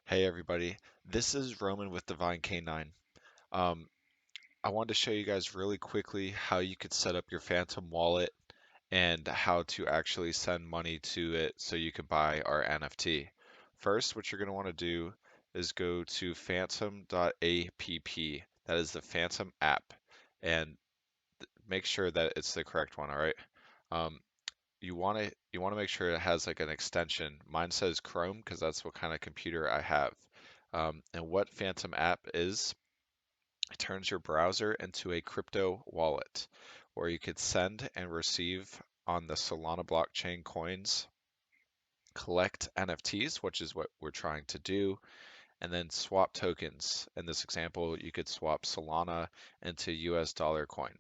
Hey everybody, this is Roman with Divinek9. Um, I wanted to show you guys really quickly how you could set up your Phantom wallet and how to actually send money to it so you can buy our NFT. First, what you're going to want to do is go to phantom.app. That is the Phantom app, and make sure that it's the correct one, all right? Um, you want to make sure it has like an extension. Mine says Chrome because that's what kind of computer I have. And what Phantom app is, it turns your browser into a crypto wallet where you could send and receive on the Solana blockchain coins, collect NFTs, which is what we're trying to do, and then swap tokens. In this example, you could swap Solana into US dollar coin.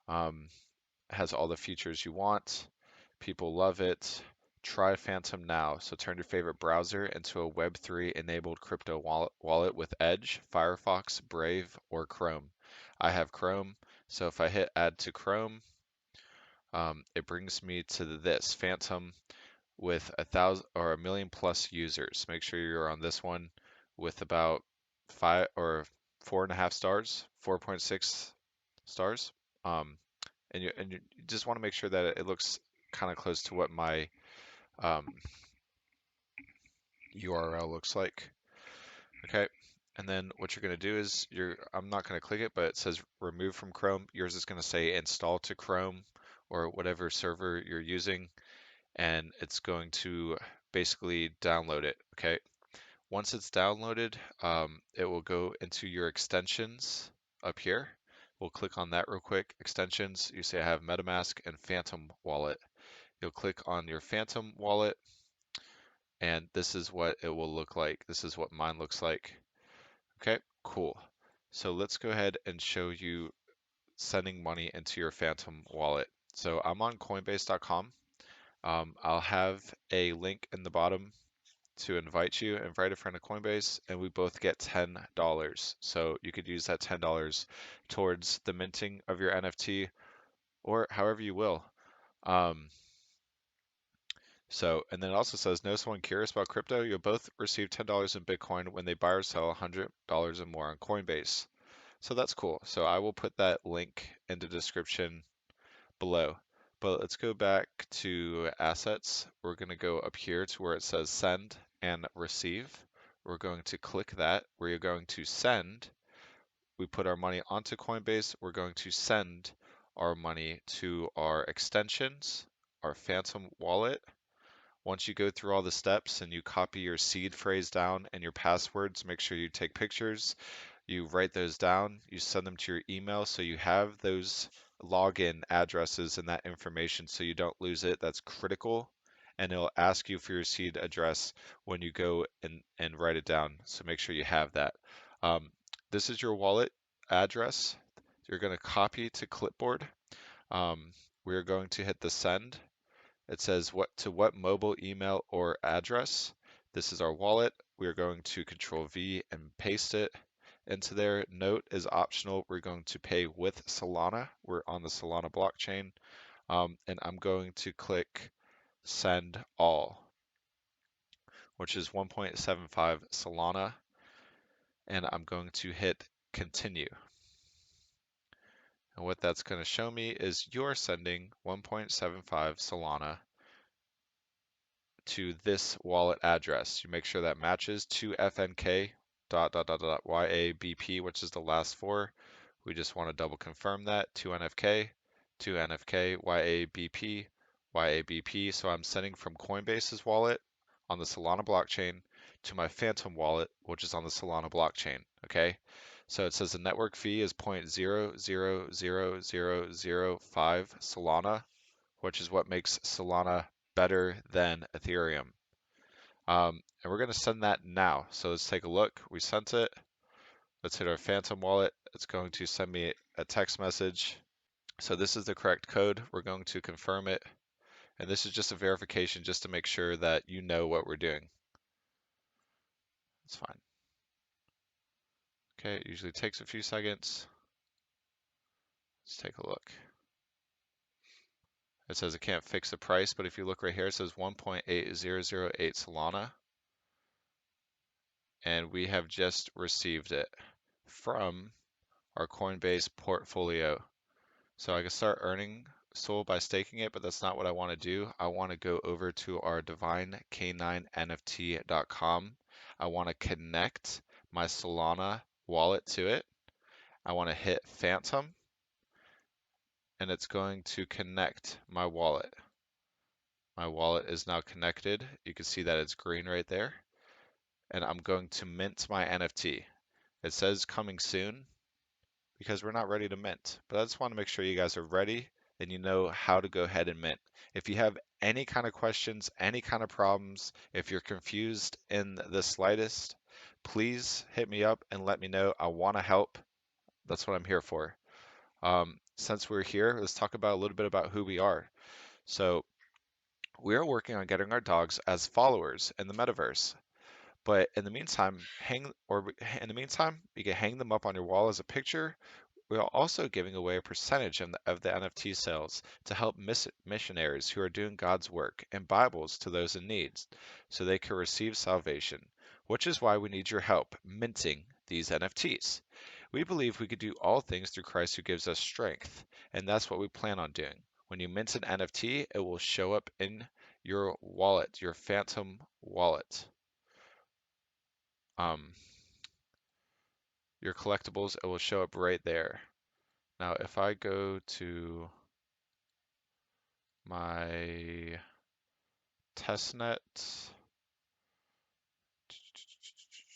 Um, it has all the features you want. People love it. Try Phantom now. So turn your favorite browser into a Web3 enabled crypto wallet with Edge, Firefox, Brave, or Chrome. I have Chrome, so if I hit add to Chrome, it brings me to this Phantom with 1,000 or 1 million plus users. Make sure you're on this one with about 4.5 stars, 4.6 stars. Um, and you just want to make sure that it looks kind of close to what my um, URL looks like. Okay. And then what you're going to do is I'm not going to click it, but it says remove from Chrome. Yours is going to say install to Chrome or whatever server you're using, and it's going to basically download it. Okay. Once it's downloaded, it will go into your extensions up here. We'll click on that real quick. Extensions, you say I have MetaMask and Phantom Wallet. You'll click on your Phantom wallet, and this is what it will look like. This is what mine looks like. Okay, cool. So let's go ahead and show you sending money into your Phantom wallet. So I'm on Coinbase.com. I'll have a link in the bottom to invite you, invite a friend to Coinbase, and we both get $10. So you could use that $10 towards the minting of your NFT or however you will. Um, and then it also says, know someone curious about crypto? You'll both receive $10 in Bitcoin when they buy or sell $100 or more on Coinbase. So that's cool. So I will put that link in the description below. But let's go back to assets. We're going to go up here to where it says send and receive. We're going to click that. We're going to send. We put our money onto Coinbase. We're going to send our money to our extensions, our Phantom wallet. Once you go through all the steps and you copy your seed phrase down and your passwords, make sure you take pictures. You write those down, you send them to your email so you have those login addresses and that information so you don't lose it. That's critical. And it'll ask you for your seed address when you go and write it down. So make sure you have that. Um, this is your wallet address. You're going to copy to clipboard. We're going to hit the send. It says what mobile email or address. This is our wallet. We are going to Control V and paste it into there. Note is optional. We're going to pay with Solana. We're on the Solana blockchain. And I'm going to click send all, which is 1.75 Solana. And I'm going to hit continue. And what that's going to show me is you're sending 1.75 Solana to this wallet address. You make sure that matches to FNK YABP, which is the last four. We just want to double confirm that to NFK YABP. So I'm sending from Coinbase's wallet on the Solana blockchain to my Phantom wallet, which is on the Solana blockchain. Okay. So it says the network fee is 0.00005 Solana, which is what makes Solana better than Ethereum. And we're going to send that now. So let's take a look. We sent it. Let's hit our Phantom wallet. It's going to send me a text message. So this is the correct code. We're going to confirm it. And this is just a verification just to make sure that you know what we're doing. It's fine. Okay, it usually takes a few seconds. Let's take a look. It says it can't fix the price, but if you look right here, it says 1.8008 Solana. and we have just received it from our Coinbase portfolio. So I can start earning SOL by staking it, but that's not what I want to do. I want to go over to our Divinek9 NFT.com. I want to connect my Solana wallet to it. I want to hit Phantom, and it's going to connect my wallet. My wallet is now connected. You can see that it's green right there. And I'm going to mint my NFT. It says coming soon because we're not ready to mint. But I just want to make sure you guys are ready and you know how to go ahead and mint. If you have any kind of questions, any kind of problems, if you're confused in the slightest, please hit me up and let me know. I want to help. That's what I'm here for. Since we're here, let's talk about a little bit about who we are. So we are working on getting our dogs as followers in the metaverse. But in the meantime, you can hang them up on your wall as a picture. We are also giving away a percentage of the NFT sales to help missionaries who are doing God's work and Bibles to those in need so they can receive salvation, which is why we need your help minting these NFTs. We believe we could do all things through Christ who gives us strength, and that's what we plan on doing. When you mint an NFT, it will show up in your wallet, your Phantom wallet. Um, your collectibles, it will show up right there. Now, if I go to my testnet,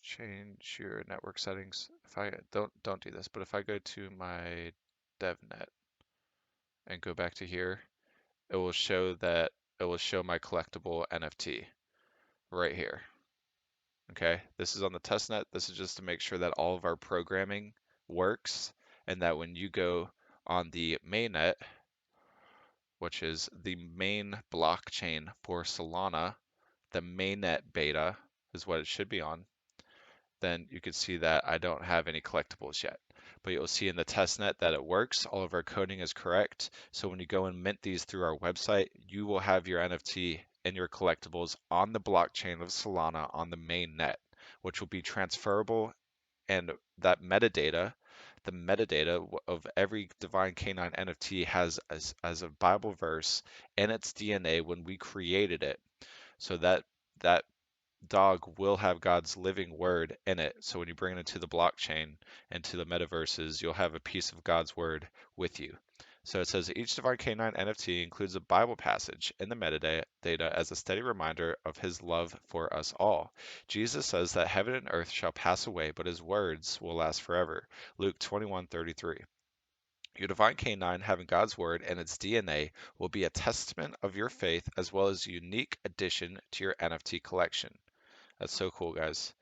change your network settings. If I don't do this, but if I go to my devnet and go back to here, it will show my collectible NFT right here. Okay, this is on the testnet. This is just to make sure that all of our programming works and that when you go on the mainnet, which is the main blockchain for Solana, the mainnet beta is what it should be on, then you can see that I don't have any collectibles yet. But you'll see in the testnet that it works. All of our coding is correct. So when you go and mint these through our website, you will have your NFT and your collectibles on the blockchain of Solana on the main net, which will be transferable. And that metadata, the metadata of every Divine Canine NFT has as a Bible verse in its DNA when we created it. So that dog will have God's living word in it. So when you bring it into the blockchain and to the metaverses, you'll have a piece of God's word with you. So it says each Divine Canine NFT includes a Bible passage in the metadata as a steady reminder of his love for us all. Jesus says that heaven and earth shall pass away, but his words will last forever. Luke 21:33. Your Divine Canine having God's word and its DNA will be a testament of your faith as well as a unique addition to your NFT collection. That's so cool, guys.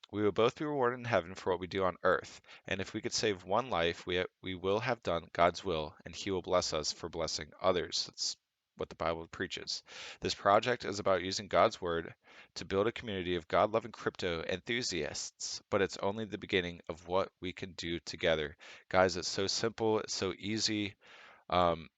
We will both be rewarded in heaven for what we do on earth, and if we could save one life, we will have done God's will, and He will bless us for blessing others. That's what the Bible preaches. This project is about using God's word to build a community of God-loving crypto enthusiasts, but it's only the beginning of what we can do together. Guys, it's so simple, it's so easy. Um,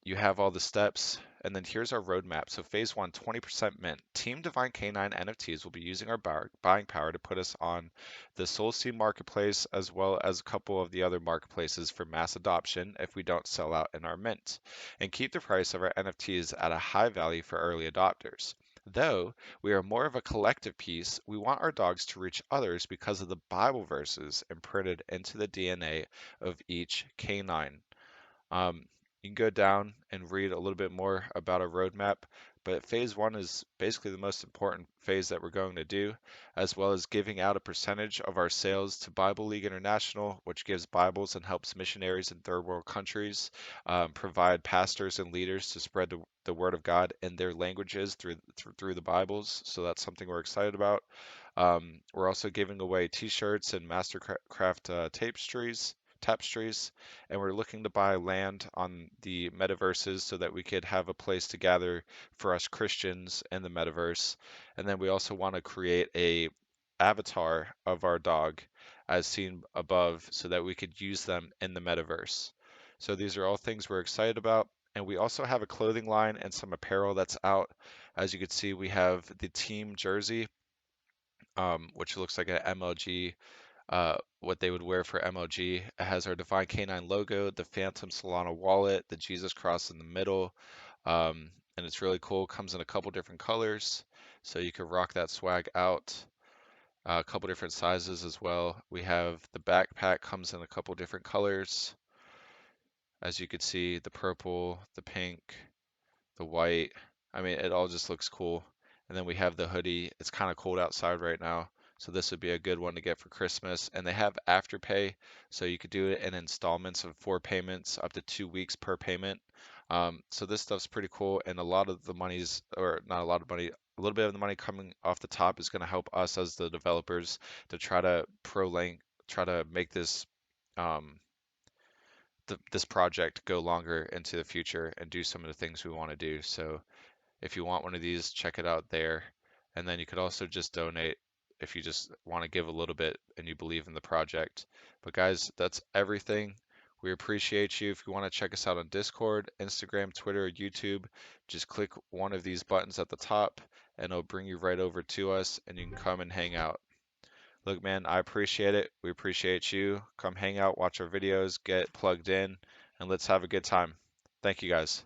you have all the steps, and then here's our roadmap. So phase one, 20% mint. Team Divine Canine NFTs will be using our buying power to put us on the SoulSea marketplace as well as a couple of the other marketplaces for mass adoption if we don't sell out in our mint, and keep the price of our NFTs at a high value for early adopters. Though we are more of a collective piece, we want our dogs to reach others because of the Bible verses imprinted into the DNA of each canine. Um, you can go down and read a little bit more about our roadmap, but phase one is basically the most important phase that we're going to do, as well as giving out a percentage of our sales to Bible League International, which gives Bibles and helps missionaries in third world countries, provide pastors and leaders to spread the word of God in their languages through the Bibles. So that's something we're excited about. We're also giving away T-shirts and Mastercraft tapestries, and we're looking to buy land on the metaverses so that we could have a place to gather for us Christians in the metaverse. And then we also want to create a avatar of our dog as seen above so that we could use them in the metaverse. So these are all things we're excited about. And we also have a clothing line and some apparel that's out. As you can see, we have the team jersey which looks like an MLG, what they would wear for MLG. It has our Divine Canine logo, the Phantom Solana wallet, the Jesus cross in the middle, and it's really cool. Comes in a couple different colors, so you can rock that swag out. A couple different sizes as well. We have the backpack comes in a couple different colors. As you can see, the purple, the pink, the white. I mean, it all just looks cool. And then we have the hoodie. It's kind of cold outside right now, so this would be a good one to get for Christmas. And they have Afterpay, so you could do it in installments of 4 payments, up to 2 weeks per payment. So this stuff's pretty cool, and a lot of the money's, or not a lot of money, a little bit of the money coming off the top is going to help us as the developers to try to try to make this um, this project go longer into the future and do some of the things we want to do. So if you want one of these, check it out there. And then you could also just donate if you just want to give a little bit and you believe in the project. But guys, that's everything. We appreciate you. If you want to check us out on Discord, Instagram, Twitter, or YouTube, just click one of these buttons at the top and it'll bring you right over to us and you can come and hang out. Look, man, I appreciate it. We appreciate you. Come hang out, watch our videos, get plugged in, and let's have a good time. Thank you guys.